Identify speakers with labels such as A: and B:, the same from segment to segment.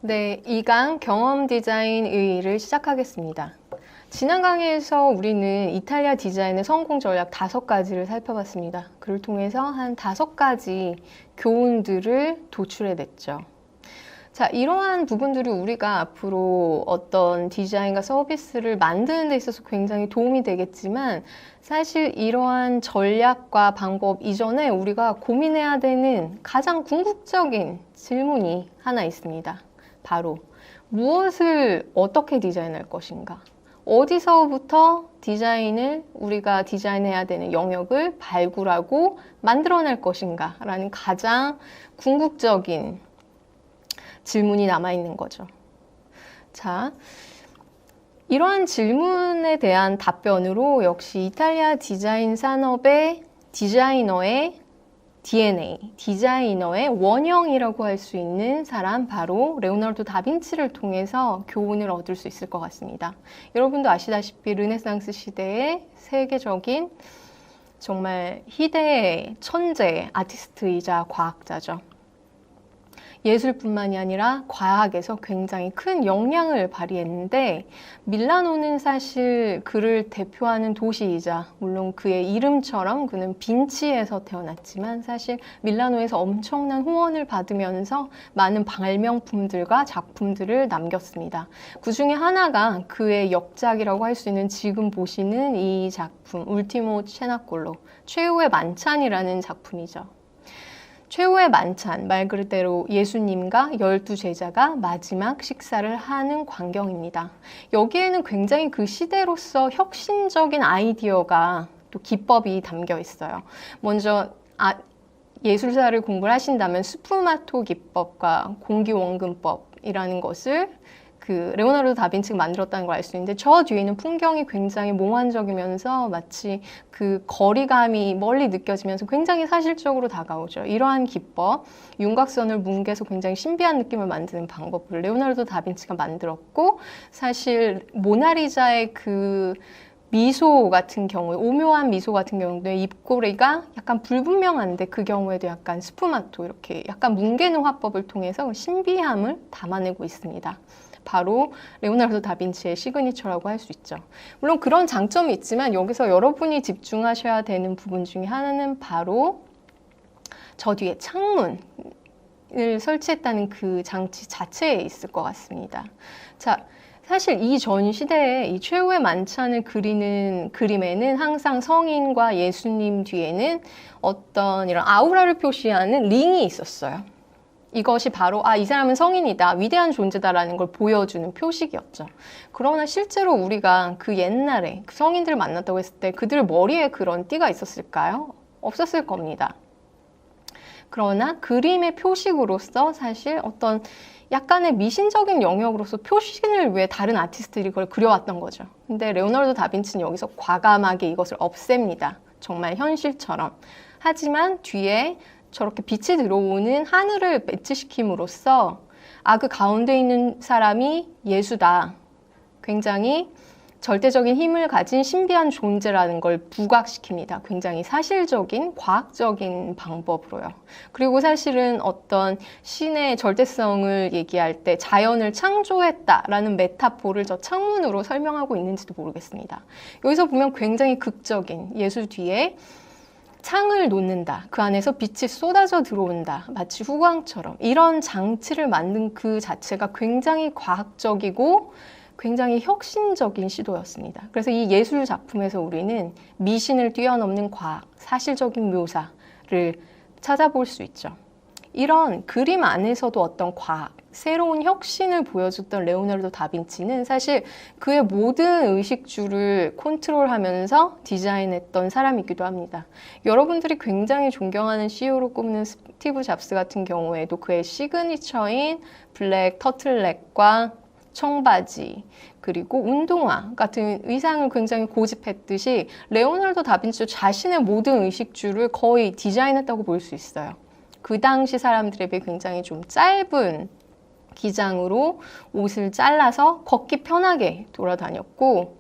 A: 네, 2강 경험 디자인 의의를 시작하겠습니다. 지난 강의에서 우리는 이탈리아 디자인의 성공 전략 5가지를 살펴봤습니다. 그를 통해서 한 5가지 교훈들을 도출해냈죠. 자, 이러한 부분들이 우리가 앞으로 어떤 디자인과 서비스를 만드는 데 있어서 굉장히 도움이 되겠지만, 사실 이러한 전략과 방법 이전에 우리가 고민해야 되는 가장 궁극적인 질문이 하나 있습니다. 바로 무엇을 어떻게 디자인할 것인가? 어디서부터 디자인을 우리가 디자인해야 되는 영역을 발굴하고 만들어낼 것인가? 라는 가장 궁극적인 질문이 남아있는 거죠. 자, 이러한 질문에 대한 답변으로 역시 이탈리아 디자인 산업의 디자이너의 DNA, 디자이너의 원형이라고 할 수 있는 사람, 바로 레오나르도 다빈치를 통해서 교훈을 얻을 수 있을 것 같습니다. 여러분도 아시다시피 르네상스 시대의 세계적인 정말 희대의 천재 아티스트이자 과학자죠. 예술뿐만이 아니라 과학에서 굉장히 큰 영향을 발휘했는데, 밀라노는 사실 그를 대표하는 도시이자, 물론 그의 이름처럼 그는 빈치에서 태어났지만 사실 밀라노에서 엄청난 후원을 받으면서 많은 발명품들과 작품들을 남겼습니다. 그 중에 하나가 그의 역작이라고 할 수 있는 지금 보시는 이 작품, 울티모 체나콜로, 최후의 만찬이라는 작품이죠. 최후의 만찬, 말 그대로 예수님과 12제자가 마지막 식사를 하는 광경입니다. 여기에는 굉장히 그 시대로서 혁신적인 아이디어가, 또 기법이 담겨 있어요. 먼저 예술사를 공부를 하신다면 스푸마토 기법과 공기원근법이라는 것을 레오나르도 다빈치가 만들었다는 걸 알 수 있는데, 저 뒤에 있는 풍경이 굉장히 몽환적이면서 마치 그 거리감이 멀리 느껴지면서 굉장히 사실적으로 다가오죠. 이러한 기법, 윤곽선을 뭉개서 굉장히 신비한 느낌을 만드는 방법을 레오나르도 다빈치가 만들었고, 사실 모나리자의 그 미소 같은 경우에, 오묘한 미소 같은 경우에 입꼬리가 약간 불분명한데 그 경우에도 약간 스푸마토, 이렇게 약간 뭉개는 화법을 통해서 신비함을 담아내고 있습니다. 바로 레오나르도 다빈치의 시그니처라고 할 수 있죠. 물론 그런 장점이 있지만 여기서 여러분이 집중하셔야 되는 부분 중에 하나는 바로 저 뒤에 창문을 설치했다는 그 장치 자체에 있을 것 같습니다. 자, 사실 이 전 시대에 이 최후의 만찬을 그리는 그림에는 항상 성인과 예수님 뒤에는 어떤 이런 아우라를 표시하는 링이 있었어요. 이것이 바로 이 사람은 성인이다, 위대한 존재다라는 걸 보여주는 표식이었죠. 그러나 실제로 우리가 그 옛날에 그 성인들을 만났다고 했을 때 그들 머리에 그런 띠가 있었을까요? 없었을 겁니다. 그러나 그림의 표식으로서 사실 어떤 약간의 미신적인 영역으로서 표식을 위해 다른 아티스트들이 그걸 그려왔던 거죠. 근데 레오나르도 다빈치는 여기서 과감하게 이것을 없앱니다. 정말 현실처럼. 하지만 뒤에 저렇게 빛이 들어오는 하늘을 매치시킴으로써 그 가운데 있는 사람이 예수다, 굉장히 절대적인 힘을 가진 신비한 존재라는 걸 부각시킵니다. 굉장히 사실적인, 과학적인 방법으로요. 그리고 사실은 어떤 신의 절대성을 얘기할 때 자연을 창조했다라는 메타포를 저 창문으로 설명하고 있는지도 모르겠습니다. 여기서 보면 굉장히 극적인, 예수 뒤에 창을 놓는다, 그 안에서 빛이 쏟아져 들어온다, 마치 후광처럼 이런 장치를 만든 그 자체가 굉장히 과학적이고 굉장히 혁신적인 시도였습니다. 그래서 이 예술 작품에서 우리는 미신을 뛰어넘는 과학, 사실적인 묘사를 찾아볼 수 있죠. 이런 그림 안에서도 어떤 과학, 새로운 혁신을 보여줬던 레오나르도 다빈치는 사실 그의 모든 의식주를 컨트롤하면서 디자인했던 사람이기도 합니다. 여러분들이 굉장히 존경하는 CEO로 꼽는 스티브 잡스 같은 경우에도 그의 시그니처인 블랙 터틀넥과 청바지, 그리고 운동화 같은 의상을 굉장히 고집했듯이 레오나르도 다빈치도 자신의 모든 의식주를 거의 디자인했다고 볼 수 있어요. 그 당시 사람들에 비해 굉장히 좀 짧은 기장으로 옷을 잘라서 걷기 편하게 돌아다녔고,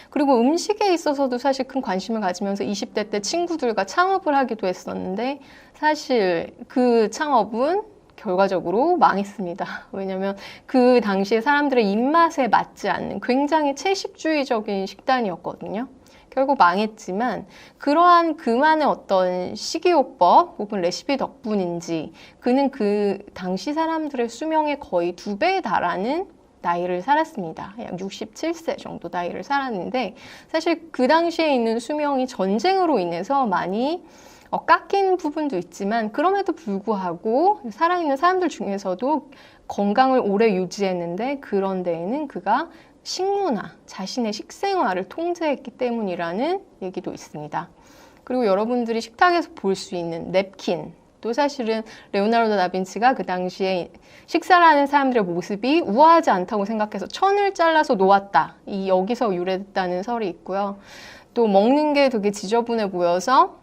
A: 그리고 음식에 있어서도 사실 큰 관심을 가지면서 20대 때 친구들과 창업을 하기도 했었는데, 사실 그 창업은 결과적으로 망했습니다. 왜냐면 그 당시에 사람들의 입맛에 맞지 않는 굉장히 채식주의적인 식단이었거든요. 결국 망했지만 그러한 그만의 어떤 식이요법 혹은 레시피 덕분인지 그는 그 당시 사람들의 수명의 거의 2배에 달하는 나이를 살았습니다. 약 67세 정도 나이를 살았는데 사실 그 당시에 있는 수명이 전쟁으로 인해서 많이 깎인 부분도 있지만 그럼에도 불구하고 살아있는 사람들 중에서도 건강을 오래 유지했는데 그런 데에는 그가 식문화, 자신의 식생활을 통제했기 때문이라는 얘기도 있습니다. 그리고 여러분들이 식탁에서 볼 수 있는 냅킨, 또 사실은 레오나르도 다빈치가 그 당시에 식사를 하는 사람들의 모습이 우아하지 않다고 생각해서 천을 잘라서 놓았다. 이 여기서 유래됐다는 설이 있고요. 또 먹는 게 되게 지저분해 보여서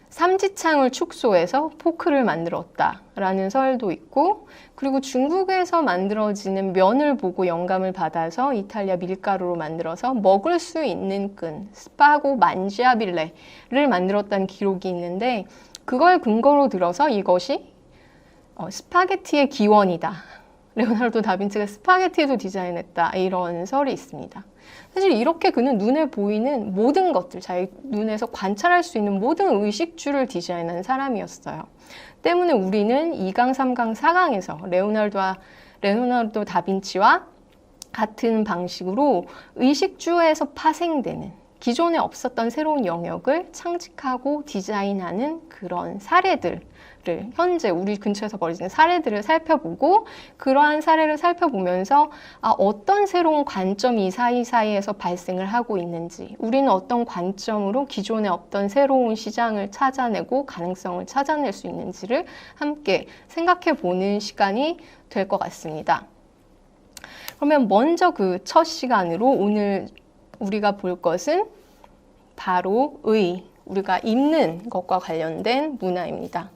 A: 삼지창을 축소해서 포크를 만들었다라는 설도 있고, 그리고 중국에서 만들어지는 면을 보고 영감을 받아서 이탈리아 밀가루로 만들어서 먹을 수 있는 끈, 스파고 만지아빌레를 만들었다는 기록이 있는데 그걸 근거로 들어서 이것이 스파게티의 기원이다. 레오나르도 다빈치가 스파게티도 디자인했다. 이런 설이 있습니다. 사실 이렇게 그는 눈에 보이는 모든 것들, 자기 눈에서 관찰할 수 있는 모든 의식주를 디자인한 사람이었어요. 때문에 우리는 2강, 3강, 4강에서 레오나르도 다빈치와 같은 방식으로 의식주에서 파생되는 기존에 없었던 새로운 영역을 창직하고 디자인하는 그런 사례들을 현재 우리 근처에서 벌어지는 사례들을 살펴보고 그러한 사례를 살펴보면서 어떤 새로운 관점이 이 사이사이에서 발생을 하고 있는지 우리는 어떤 관점으로 기존에 없던 새로운 시장을 찾아내고 가능성을 찾아낼 수 있는지를 함께 생각해 보는 시간이 될 것 같습니다. 그러면 먼저 그 첫 시간으로 오늘 우리가 볼 것은 바로 우리가 입는 것과 관련된 문화입니다.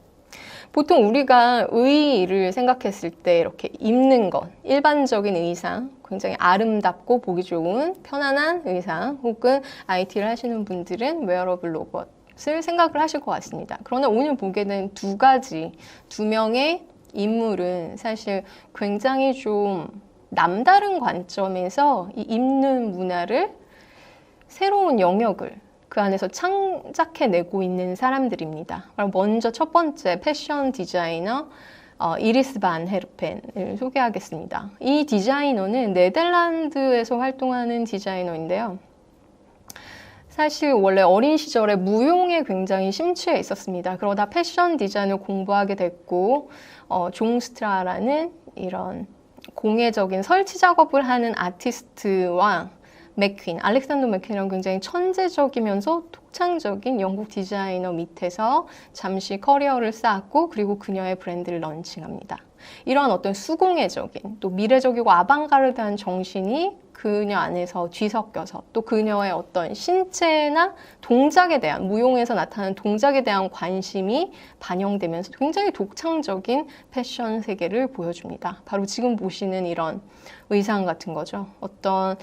A: 보통 우리가 의를 생각했을 때 이렇게 입는 것, 일반적인 의상, 굉장히 아름답고 보기 좋은 편안한 의상 혹은 IT를 하시는 분들은 웨어러블 로봇을 생각을 하실 것 같습니다. 그러나 오늘 보게 된 두 명의 인물은 사실 굉장히 좀 남다른 관점에서 이 입는 문화를 새로운 영역을 그 안에서 창작해내고 있는 사람들입니다. 먼저 첫 번째 패션 디자이너 이리스 반 헤르펜을 소개하겠습니다. 이 디자이너는 네덜란드에서 활동하는 디자이너인데요. 사실 원래 어린 시절에 무용에 굉장히 심취해 있었습니다. 그러다 패션 디자인을 공부하게 됐고 종스트라라는 이런 공예적인 설치 작업을 하는 아티스트와 알렉산더 맥퀸이랑 굉장히 천재적이면서 독창적인 영국 디자이너 밑에서 잠시 커리어를 쌓았고 그리고 그녀의 브랜드를 런칭합니다. 이런 어떤 수공예적인 또 미래적이고 아방가르드한 정신이 그녀 안에서 뒤섞여서 또 그녀의 어떤 신체나 동작에 대한 무용에서 나타나는 동작에 대한 관심이 반영되면서 굉장히 독창적인 패션 세계를 보여줍니다. 바로 지금 보시는 이런 의상 같은 거죠. 어떤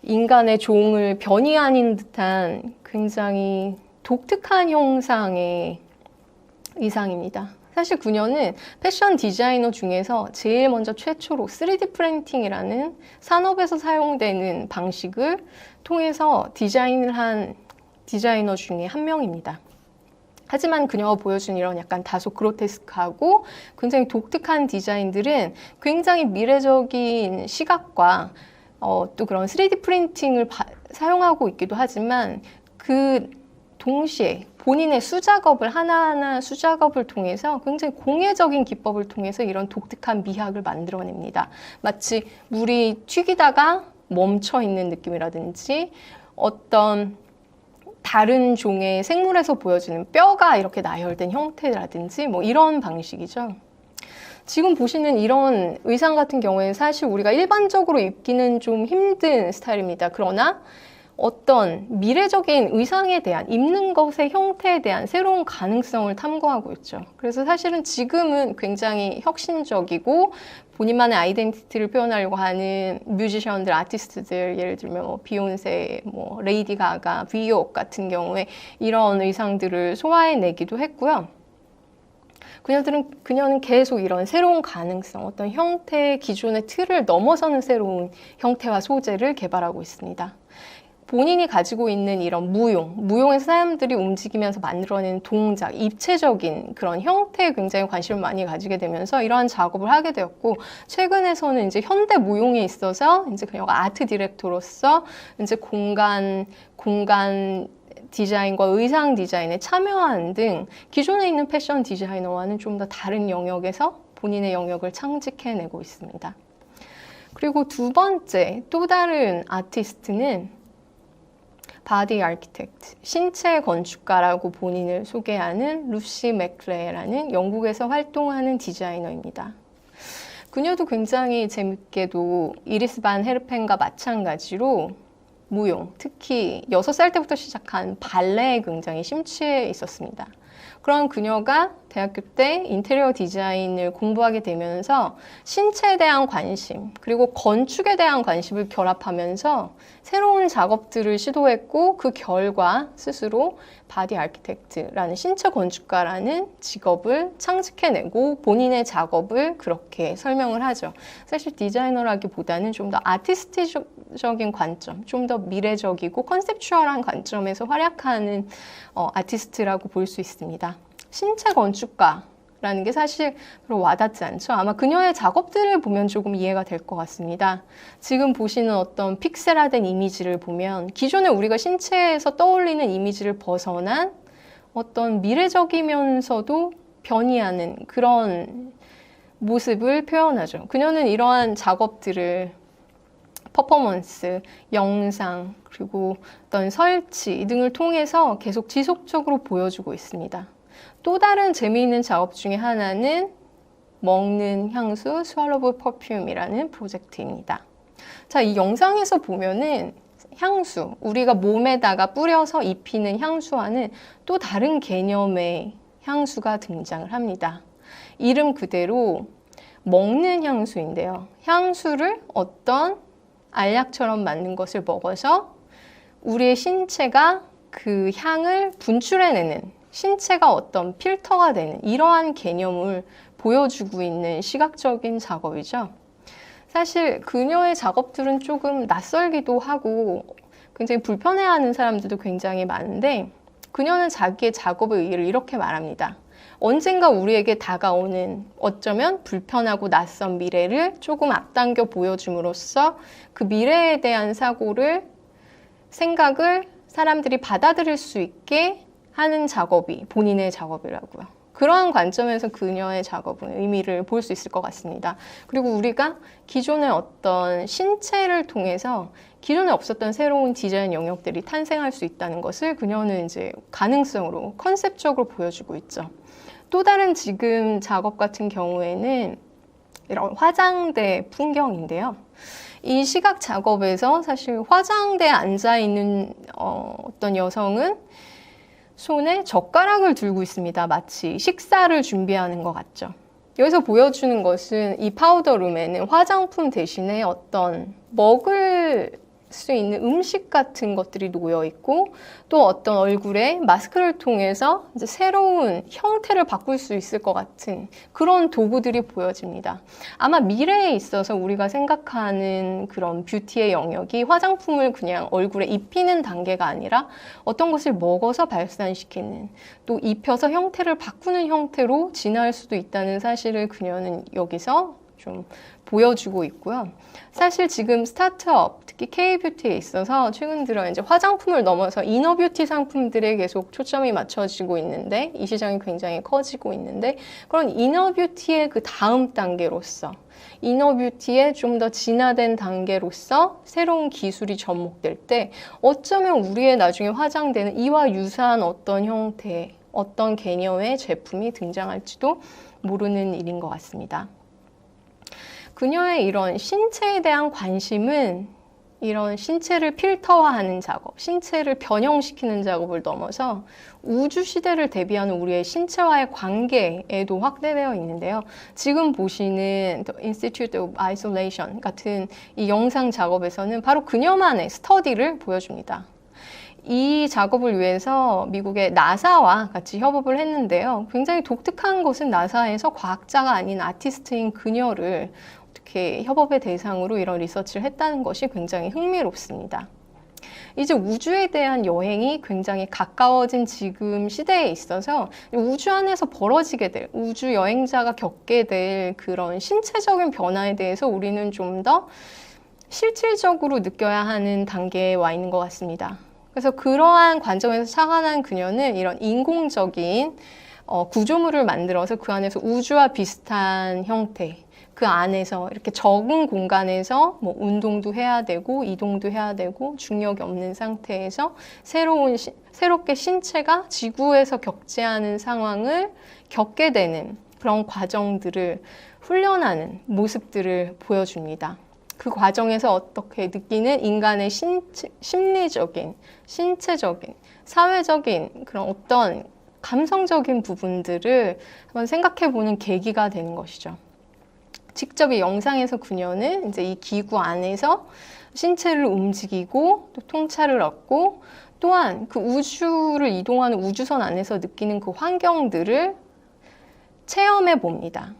A: 인간의 종을 변이 아닌 듯한 굉장히 독특한 형상의 의상입니다. 사실 그녀는 패션 디자이너 중에서 제일 먼저 최초로 3D 프린팅이라는 산업에서 사용되는 방식을 통해서 디자인을 한 디자이너 중에 한 명입니다. 하지만 그녀가 보여준 이런 약간 다소 그로테스크하고 굉장히 독특한 디자인들은 굉장히 미래적인 시각과 또 그런 3D 프린팅을 사용하고 있기도 하지만 그 동시에 본인의 수작업을 하나하나 수작업을 통해서 굉장히 공예적인 기법을 통해서 이런 독특한 미학을 만들어냅니다. 마치 물이 튀기다가 멈춰있는 느낌이라든지 어떤 다른 종의 생물에서 보여지는 뼈가 이렇게 나열된 형태라든지 뭐 이런 방식이죠. 지금 보시는 이런 의상 같은 경우에는 사실 우리가 일반적으로 입기는 좀 힘든 스타일입니다. 그러나 어떤 미래적인 의상에 대한 입는 것의 형태에 대한 새로운 가능성을 탐구하고 있죠. 그래서 사실은 지금은 굉장히 혁신적이고 본인만의 아이덴티티를 표현하려고 하는 뮤지션들, 아티스트들, 예를 들면 뭐 비욘세, 뭐 레이디 가가, 비옥 같은 경우에 이런 의상들을 소화해내기도 했고요. 그녀는 계속 이런 새로운 가능성, 어떤 형태의 기존의 틀을 넘어서는 새로운 형태와 소재를 개발하고 있습니다. 본인이 가지고 있는 이런 무용에서 사람들이 움직이면서 만들어내는 동작, 입체적인 그런 형태에 굉장히 관심을 많이 가지게 되면서 이러한 작업을 하게 되었고, 최근에서는 이제 현대 무용에 있어서 이제 그녀가 아트 디렉터로서 이제 공간 디자인과 의상 디자인에 참여하는 등 기존에 있는 패션 디자이너와는 좀 더 다른 영역에서 본인의 영역을 창직해내고 있습니다. 그리고 두 번째, 또 다른 아티스트는 바디 아키텍트, 신체 건축가라고 본인을 소개하는 루시 맥레라는 영국에서 활동하는 디자이너입니다. 그녀도 굉장히 재밌게도 이리스 반 헤르펜과 마찬가지로 무용, 특히 6살 때부터 시작한 발레에 굉장히 심취해 있었습니다. 그런 그녀가 대학교 때 인테리어 디자인을 공부하게 되면서 신체에 대한 관심, 그리고 건축에 대한 관심을 결합하면서 새로운 작업들을 시도했고, 그 결과 스스로 바디 아키텍트라는 신체 건축가라는 직업을 창직해내고 본인의 작업을 그렇게 설명을 하죠. 사실 디자이너라기보다는 좀 더 아티스트적인 관점, 좀 더 미래적이고 컨셉추얼한 관점에서 활약하는 아티스트라고 볼 수 있습니다. 신체 건축가라는 게 사실 별로 와닿지 않죠. 아마 그녀의 작업들을 보면 조금 이해가 될 것 같습니다. 지금 보시는 어떤 픽셀화된 이미지를 보면 기존에 우리가 신체에서 떠올리는 이미지를 벗어난 어떤 미래적이면서도 변이하는 그런 모습을 표현하죠. 그녀는 이러한 작업들을 퍼포먼스, 영상, 그리고 어떤 설치 등을 통해서 계속 지속적으로 보여주고 있습니다. 또 다른 재미있는 작업 중에 하나는 먹는 향수 스왈로브 퍼퓸이라는 프로젝트입니다. 자, 이 영상에서 보면은 향수, 우리가 몸에다가 뿌려서 입히는 향수와는 또 다른 개념의 향수가 등장을 합니다. 이름 그대로 먹는 향수인데요. 향수를 어떤 알약처럼 만든 것을 먹어서 우리의 신체가 그 향을 분출해내는, 신체가 어떤 필터가 되는 이러한 개념을 보여주고 있는 시각적인 작업이죠. 사실 그녀의 작업들은 조금 낯설기도 하고 굉장히 불편해하는 사람들도 굉장히 많은데, 그녀는 자기의 작업의 의의를 이렇게 말합니다. 언젠가 우리에게 다가오는 어쩌면 불편하고 낯선 미래를 조금 앞당겨 보여줌으로써 그 미래에 대한 생각을 사람들이 받아들일 수 있게 하는 작업이 본인의 작업이라고요. 그러한 관점에서 그녀의 작업은 의미를 볼 수 있을 것 같습니다. 그리고 우리가 기존의 어떤 신체를 통해서 기존에 없었던 새로운 디자인 영역들이 탄생할 수 있다는 것을 그녀는 이제 가능성으로 컨셉적으로 보여주고 있죠. 또 다른 지금 작업 같은 경우에는 이런 화장대 풍경인데요. 이 시각 작업에서 사실 화장대에 앉아있는 어떤 여성은 손에 젓가락을 들고 있습니다. 마치 식사를 준비하는 것 같죠. 여기서 보여주는 것은 이 파우더룸에는 화장품 대신에 어떤 먹을 수 있는 음식 같은 것들이 놓여 있고, 또 어떤 얼굴에 마스크를 통해서 이제 새로운 형태를 바꿀 수 있을 것 같은 그런 도구들이 보여집니다. 아마 미래에 있어서 우리가 생각하는 그런 뷰티의 영역이 화장품을 그냥 얼굴에 입히는 단계가 아니라 어떤 것을 먹어서 발산시키는, 또 입혀서 형태를 바꾸는 형태로 진화할 수도 있다는 사실을 그녀는 여기서 좀 보여주고 있고요. 사실 지금 스타트업, 특히 K-뷰티에 있어서 최근 들어 이제 화장품을 넘어서 이너뷰티 상품들에 계속 초점이 맞춰지고 있는데, 이 시장이 굉장히 커지고 있는데, 그런 이너뷰티의 그 다음 단계로서, 이너뷰티의 좀 더 진화된 단계로서 새로운 기술이 접목될 때 어쩌면 우리의 나중에 화장대는 이와 유사한 어떤 형태, 어떤 개념의 제품이 등장할지도 모르는 일인 것 같습니다. 그녀의 이런 신체에 대한 관심은 이런 신체를 필터화하는 작업, 신체를 변형시키는 작업을 넘어서 우주 시대를 대비하는 우리의 신체와의 관계에도 확대되어 있는데요. 지금 보시는 The Institute of Isolation 같은 이 영상 작업에서는 바로 그녀만의 스터디를 보여줍니다. 이 작업을 위해서 미국의 나사와 같이 협업을 했는데요. 굉장히 독특한 것은 나사에서 과학자가 아닌 아티스트인 그녀를 어떻게 협업의 대상으로 이런 리서치를 했다는 것이 굉장히 흥미롭습니다. 이제 우주에 대한 여행이 굉장히 가까워진 지금 시대에 있어서 우주 안에서 벌어지게 될, 우주 여행자가 겪게 될 그런 신체적인 변화에 대해서 우리는 좀 더 실질적으로 느껴야 하는 단계에 와 있는 것 같습니다. 그래서 그러한 관점에서 착안한 그녀는 이런 인공적인 구조물을 만들어서 그 안에서 우주와 비슷한 형태, 그 안에서 이렇게 적은 공간에서 뭐 운동도 해야 되고 이동도 해야 되고 중력이 없는 상태에서 새롭게 신체가 지구에서 겪지 않은 상황을 겪게 되는 그런 과정들을 훈련하는 모습들을 보여줍니다. 그 과정에서 어떻게 느끼는 인간의 심리적인, 신체적인, 사회적인 그런 어떤 감성적인 부분들을 한번 생각해 보는 계기가 되는 것이죠. 직접 이 영상에서 그녀는 이제 이 기구 안에서 신체를 움직이고 또 통찰을 얻고 또한 그 우주를 이동하는 우주선 안에서 느끼는 그 환경들을 체험해 봅니다.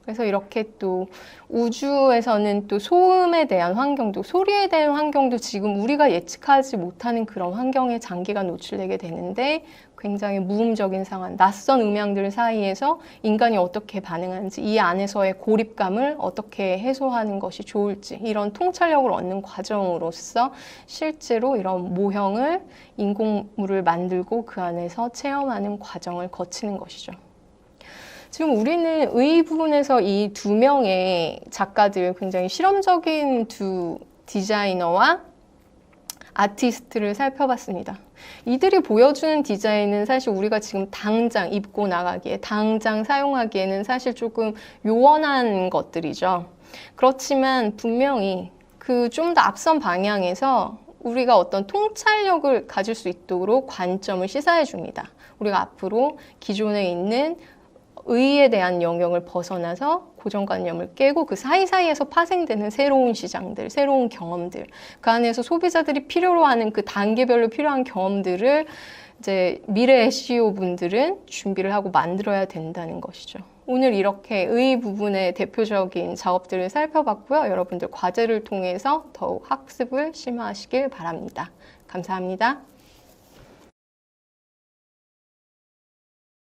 A: 그래서 이렇게 또 우주에서는 또 소음에 대한 환경도, 소리에 대한 환경도 지금 우리가 예측하지 못하는 그런 환경에 장기간 노출되게 되는데 굉장히 무음적인 상황, 낯선 음향들 사이에서 인간이 어떻게 반응하는지, 이 안에서의 고립감을 어떻게 해소하는 것이 좋을지, 이런 통찰력을 얻는 과정으로서 실제로 이런 모형을, 인공물을 만들고 그 안에서 체험하는 과정을 거치는 것이죠. 지금 우리는 의 부분에서 이 두 명의 작가들, 굉장히 실험적인 두 디자이너와 아티스트를 살펴봤습니다. 이들이 보여주는 디자인은 사실 우리가 지금 당장 입고 나가기에, 당장 사용하기에는 사실 조금 요원한 것들이죠. 그렇지만 분명히 그 좀 더 앞선 방향에서 우리가 어떤 통찰력을 가질 수 있도록 관점을 시사해 줍니다. 우리가 앞으로 기존에 있는 의에 대한 영역을 벗어나서 고정관념을 깨고 그 사이사이에서 파생되는 새로운 시장들, 새로운 경험들, 그 안에서 소비자들이 필요로 하는 그 단계별로 필요한 경험들을 이제 미래 SEO 분들은 준비를 하고 만들어야 된다는 것이죠. 오늘 이렇게 의 부분의 대표적인 작업들을 살펴봤고요. 여러분들 과제를 통해서 더욱 학습을 심화하시길 바랍니다. 감사합니다.